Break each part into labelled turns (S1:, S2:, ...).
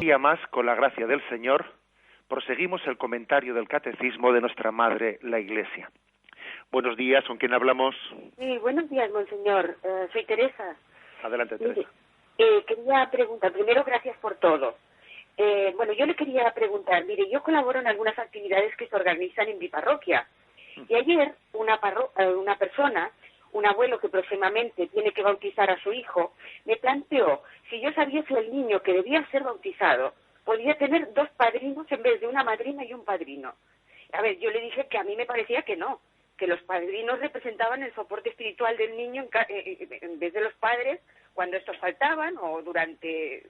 S1: día más, con la gracia del Señor, proseguimos el comentario del Catecismo de nuestra Madre, la Iglesia. Buenos días, ¿con quién hablamos?
S2: Sí, buenos días, monseñor. Soy Teresa.
S1: Adelante, Teresa.
S2: Quería preguntar, primero, gracias por todo. Yo le quería preguntar, mire, yo colaboro en algunas actividades que se organizan en mi parroquia. Y ayer una persona, un abuelo que próximamente tiene que bautizar a su hijo, me planteó si yo sabía si el niño que debía ser bautizado podía tener dos padrinos en vez de una madrina y un padrino. A ver, yo le dije que a mí me parecía que no, que los padrinos representaban el soporte espiritual del niño en vez de los padres cuando estos faltaban o durante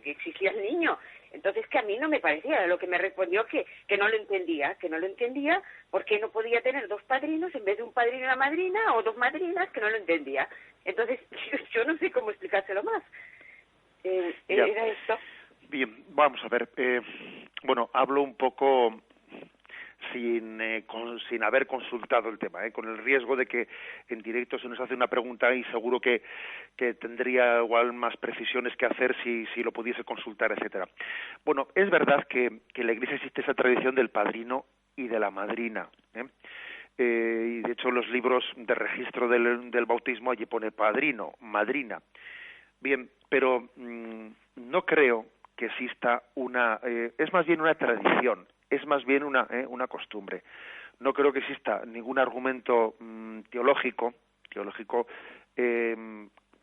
S2: que existía el niño. Entonces, que a mí no me parecía, lo que me respondió que no lo entendía porque no podía tener dos padrinos en vez de un padrino y una madrina, o dos madrinas, que no lo entendía. Entonces, yo no sé cómo explicárselo más. Era esto.
S1: Bien, vamos a ver. Hablo un poco sin haber consultado el tema, con el riesgo de que en directo se nos hace una pregunta y seguro que tendría igual más precisiones que hacer si lo pudiese consultar, etcétera. Bueno, es verdad que en la Iglesia existe esa tradición del padrino y de la madrina, y de hecho los libros de registro del bautismo allí pone padrino, madrina. Bien, pero no creo que exista es más bien una tradición, es más bien una costumbre. No creo que exista ningún argumento teológico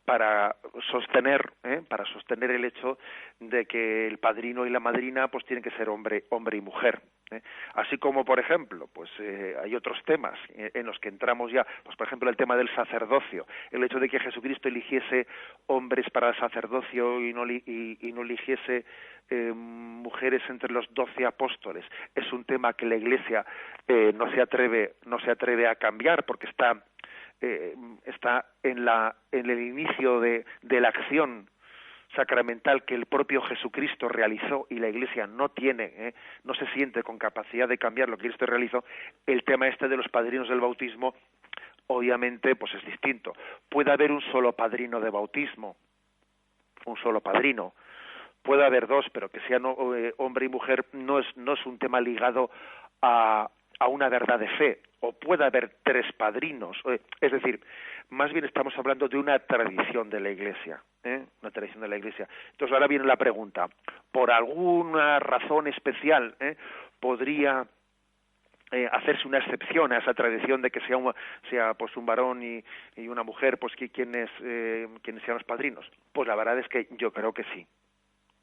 S1: para sostener el hecho de que el padrino y la madrina pues tienen que ser hombre y mujer. Así como, por ejemplo, hay otros temas en los que entramos ya, pues por ejemplo el tema del sacerdocio, el hecho de que Jesucristo eligiese hombres para el sacerdocio y no eligiese mujeres entre los 12 apóstoles, es un tema que la Iglesia no se atreve a cambiar porque está en el inicio de la acción sacramental que el propio Jesucristo realizó y la Iglesia no se siente con capacidad de cambiar lo que Cristo realizó. El tema de los padrinos del bautismo obviamente pues es distinto. Puede haber un solo padrino de bautismo, un solo padrino. Puede haber dos, pero que sean hombre y mujer no es un tema ligado a una verdad de fe. O puede haber tres padrinos, es decir, más bien estamos hablando de una tradición de la Iglesia, una tradición de la Iglesia. Entonces ahora viene la pregunta, ¿por alguna razón especial podría hacerse una excepción a esa tradición de que sea un varón y una mujer, pues quienes sean los padrinos? Pues la verdad es que yo creo que sí.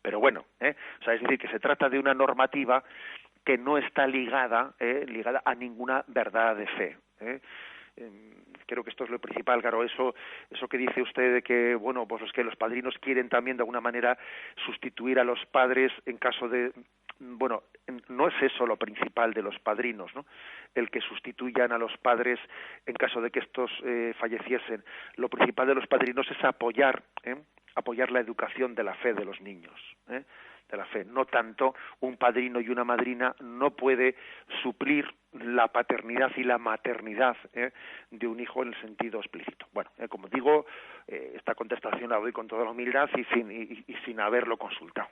S1: Pero bueno, es decir, que se trata de una normativa que no está ligada a ninguna verdad de fe. Creo que esto es lo principal, claro, eso que dice usted de que, pues es que los padrinos quieren también de alguna manera sustituir a los padres en caso de, no es eso lo principal de los padrinos, ¿no? El que sustituyan a los padres en caso de que estos falleciesen. Lo principal de los padrinos es apoyar la educación de la fe de los niños, de la fe. No tanto un padrino y una madrina no puede suplir la paternidad y la maternidad de un hijo en el sentido explícito. Bueno, como digo, esta contestación la doy con toda la humildad y sin haberlo consultado.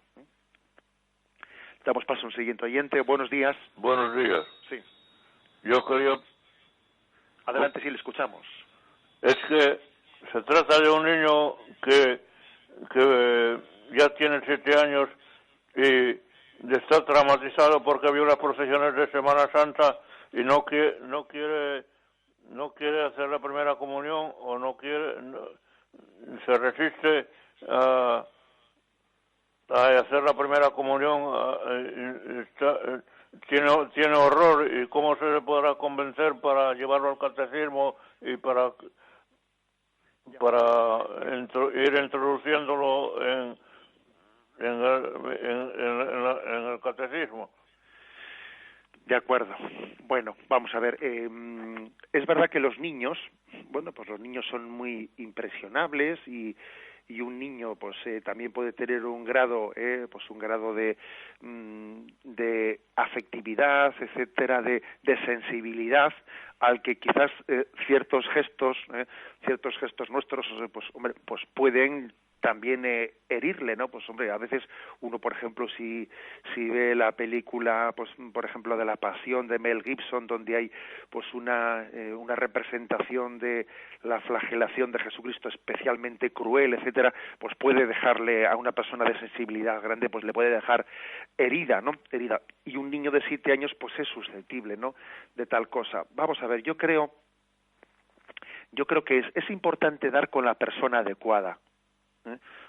S1: Damos paso a un siguiente oyente. Buenos días.
S3: Buenos días.
S1: Sí.
S3: Yo quería...
S1: Adelante, sí, le escuchamos.
S3: Es que se trata de un niño que ya tiene 7 años y está traumatizado porque vio las procesiones de Semana Santa y no quiere hacer la primera comunión o se resiste a hacer la primera comunión, tiene horror. ¿Y cómo se le podrá convencer para llevarlo al catecismo y para ir introduciéndolo en el catecismo?
S1: De acuerdo. Bueno, vamos a ver. Es verdad que los niños, pues los niños son muy impresionables y un niño pues también puede tener un grado de afectividad, etcétera, de sensibilidad al que quizás ciertos gestos nuestros pues pueden también herirle, ¿no? Pues hombre, a veces uno, por ejemplo, si ve la película, pues por ejemplo, de La Pasión de Mel Gibson, donde hay pues una representación de la flagelación de Jesucristo especialmente cruel, etcétera, pues puede dejarle a una persona de sensibilidad grande, pues le puede dejar herida, ¿no? Herida. Y un niño de 7 años pues es susceptible, ¿no? De tal cosa. Vamos a ver, yo creo que es importante dar con la persona adecuada,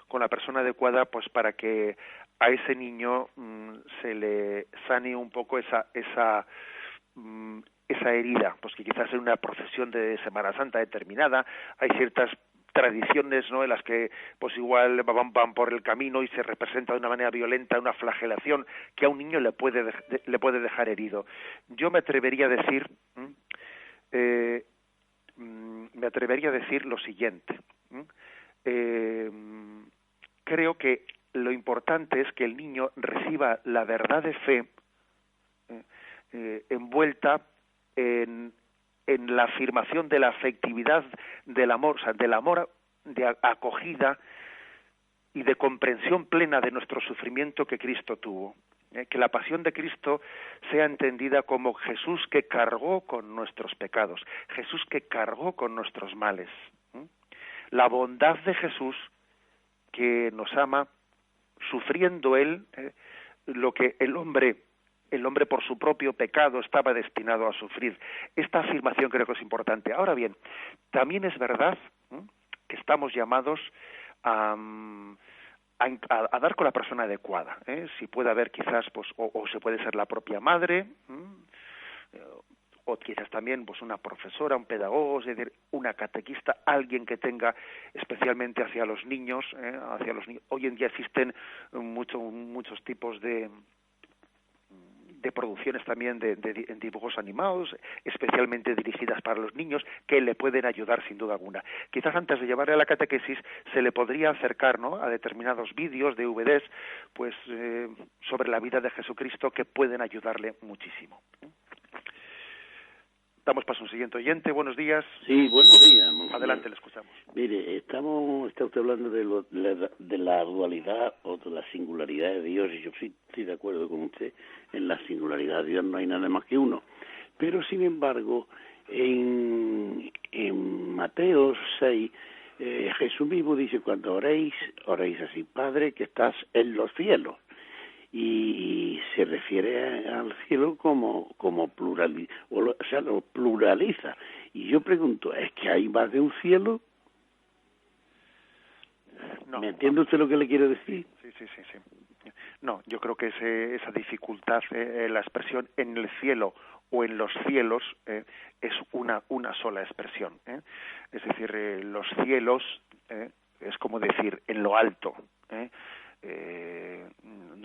S1: con la persona adecuada, pues para que a ese niño se le sane un poco esa herida, pues que quizás en una procesión de Semana Santa determinada hay ciertas tradiciones, ¿no?, en las que pues igual van por el camino y se representa de una manera violenta una flagelación que a un niño le puede dejar herido. Yo me atrevería a decir lo siguiente. Creo que lo importante es que el niño reciba la verdad de fe envuelta en la afirmación de la afectividad del amor, o sea, del amor de acogida y de comprensión plena de nuestro sufrimiento que Cristo tuvo. Que la pasión de Cristo sea entendida como Jesús que cargó con nuestros pecados, Jesús que cargó con nuestros males. La bondad de Jesús que nos ama, sufriendo Él lo que el hombre por su propio pecado estaba destinado a sufrir. Esta afirmación creo que es importante. Ahora bien, también es verdad que estamos llamados a dar con la persona adecuada, si puede haber quizás pues o se puede ser la propia madre, o quizás también pues una profesora, un pedagogo, es decir, una catequista, alguien que tenga especialmente hacia los niños. Hoy en día existen muchos tipos de producciones también en dibujos animados, especialmente dirigidas para los niños, que le pueden ayudar sin duda alguna. Quizás antes de llevarle a la catequesis se le podría acercar, ¿no?, a determinados vídeos, DVDs, pues sobre la vida de Jesucristo, que pueden ayudarle muchísimo. Damos paso a un siguiente oyente. Buenos días.
S4: Sí, buenos días.
S1: Adelante, le escuchamos.
S4: Mire, está usted hablando de la dualidad o de la singularidad de Dios, y yo sí estoy de acuerdo con usted. En la singularidad de Dios no hay nada más que uno. Pero, sin embargo, en Mateo 6, Jesús mismo dice: cuando oréis así: Padre que estás en los cielos. Y se refiere al cielo como plural, o sea, lo pluraliza. Y yo pregunto, ¿es que hay más de un cielo?
S1: No,
S4: ¿Me entiende usted lo que le quiero decir?
S1: Sí. No, yo creo que esa dificultad, la expresión en el cielo o en los cielos, es una sola expresión. Es decir, los cielos es como decir en lo alto.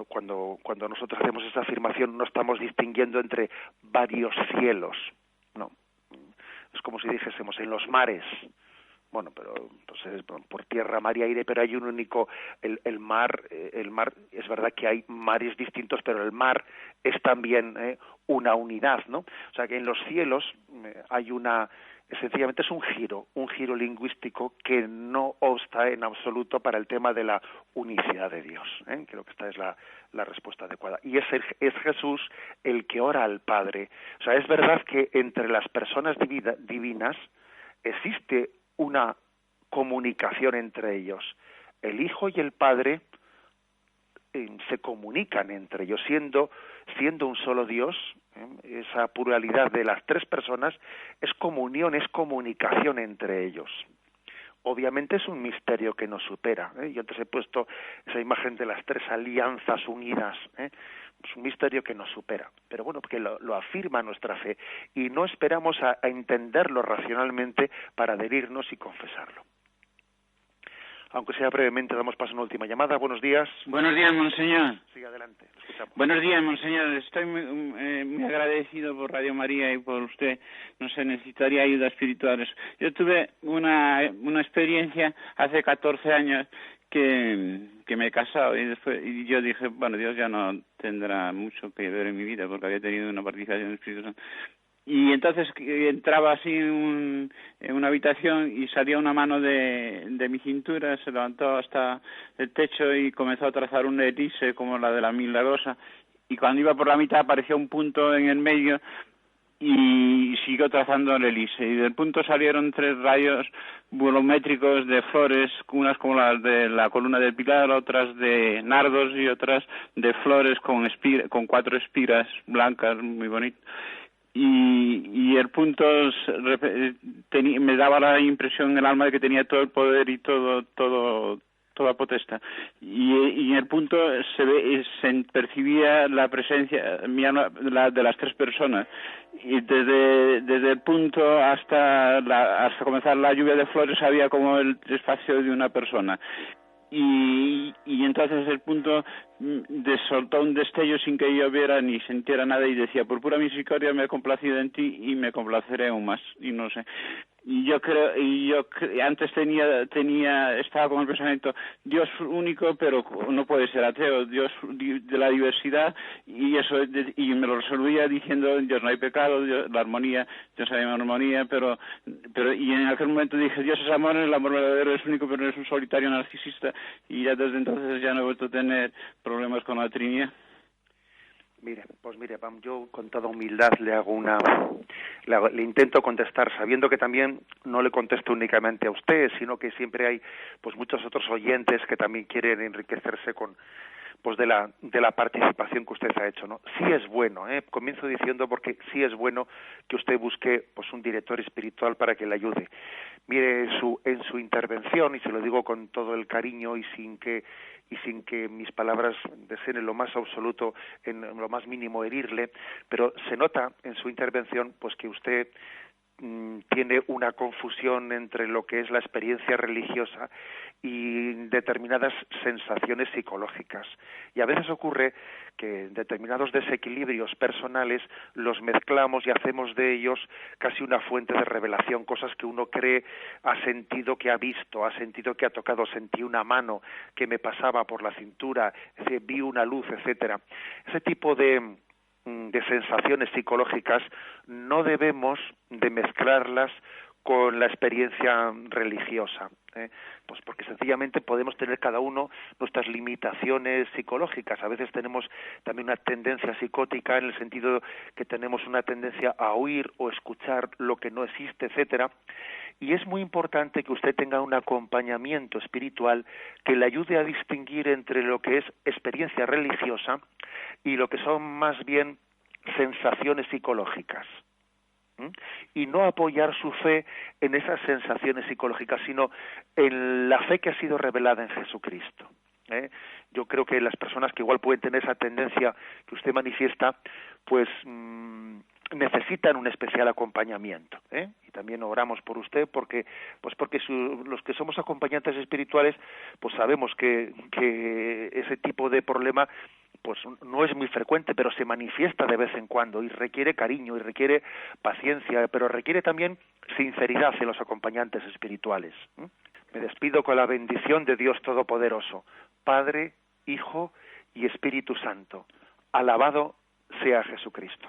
S1: Cuando nosotros hacemos esa afirmación no estamos distinguiendo entre varios cielos, no. Es como si dijésemos en los mares. Bueno, pero entonces por tierra, mar y aire, pero hay un único, el mar, es verdad que hay mares distintos, pero el mar es también una unidad, ¿no? O sea que en los cielos hay sencillamente es un giro lingüístico que no obsta en absoluto para el tema de la unicidad de Dios. Creo que esta es la respuesta adecuada. Y es Jesús el que ora al Padre. O sea, es verdad que entre las personas divinas existe una comunicación entre ellos. El Hijo y el Padre se comunican entre ellos, siendo un solo Dios. Esa pluralidad de las tres personas es comunión, es comunicación entre ellos. Obviamente es un misterio que nos supera. Yo antes he puesto esa imagen de las tres alianzas unidas. Es un misterio que nos supera, pero bueno, porque lo afirma nuestra fe y no esperamos a entenderlo racionalmente para adherirnos y confesarlo. Aunque sea brevemente, damos paso a una última llamada. Buenos días.
S5: Buenos días, monseñor.
S1: Sí, adelante, escuchamos.
S5: Buenos días, monseñor. Estoy muy agradecido por Radio María y por usted. No sé, necesitaría ayuda espiritual. Yo tuve una experiencia hace 14 años que me he casado y yo dije, bueno, Dios ya no tendrá mucho que ver en mi vida porque había tenido una participación en el Espíritu Santo. Y entonces entraba así en una habitación y salía una mano de mi cintura, se levantó hasta el techo y comenzó a trazar una elipse como la de la Milagrosa. Y cuando iba por la mitad apareció un punto en el medio y siguió trazando el elipse. Y del punto salieron 3 rayos volumétricos de flores, unas como las de la columna del Pilar, otras de nardos y otras de flores con 4 espiras blancas, muy bonito. Y el punto me daba la impresión en el alma de que tenía todo el poder y toda potestad. Y en el punto se percibía la presencia mía, de las 3 personas. Y desde el punto hasta comenzar la lluvia de flores había como el espacio de una persona. Y entonces el punto soltó un destello sin que yo viera ni sintiera nada y decía: por pura misericordia me he complacido en ti y me complaceré aún más. Y no sé, yo antes estaba con el pensamiento: Dios único, pero no puede ser ateo, Dios de la diversidad, y eso, y me lo resolvía diciendo: Dios no hay pecado, Dios, la armonía, Dios hay armonía, pero y en aquel momento dije: Dios es amor, el amor verdadero es único, pero no es un solitario narcisista. Y ya desde entonces ya no he vuelto a tener problemas con la Trinidad.
S1: Mire, yo con toda humildad le intento contestar, sabiendo que también no le contesto únicamente a usted, sino que siempre hay pues muchos otros oyentes que también quieren enriquecerse con pues de la participación que usted ha hecho, ¿no? Sí es bueno, comienzo diciendo porque sí es bueno que usted busque pues un director espiritual para que le ayude. Mire, en su intervención, y se lo digo con todo el cariño y sin que mis palabras deseen en lo más absoluto, en lo más mínimo herirle, pero se nota en su intervención pues que usted tiene una confusión entre lo que es la experiencia religiosa y determinadas sensaciones psicológicas. Y a veces ocurre que determinados desequilibrios personales los mezclamos y hacemos de ellos casi una fuente de revelación, cosas que uno cree, ha sentido que ha visto, ha sentido que ha tocado, sentí una mano que me pasaba por la cintura, vi una luz, etcétera. Ese tipo de sensaciones psicológicas no debemos de mezclarlas con la experiencia religiosa, pues porque sencillamente podemos tener cada uno nuestras limitaciones psicológicas. A veces tenemos también una tendencia psicótica en el sentido que tenemos una tendencia a oír o escuchar lo que no existe, etcétera. Y es muy importante que usted tenga un acompañamiento espiritual que le ayude a distinguir entre lo que es experiencia religiosa y lo que son más bien sensaciones psicológicas. Y no apoyar su fe en esas sensaciones psicológicas, sino en la fe que ha sido revelada en Jesucristo. Yo creo que las personas que igual pueden tener esa tendencia que usted manifiesta, pues necesitan un especial acompañamiento, y también oramos por usted porque los que somos acompañantes espirituales pues sabemos que ese tipo de problema pues no es muy frecuente, pero se manifiesta de vez en cuando y requiere cariño y requiere paciencia, pero requiere también sinceridad en los acompañantes espirituales. Me despido con la bendición de Dios Todopoderoso, Padre, Hijo y Espíritu Santo. Alabado sea Jesucristo.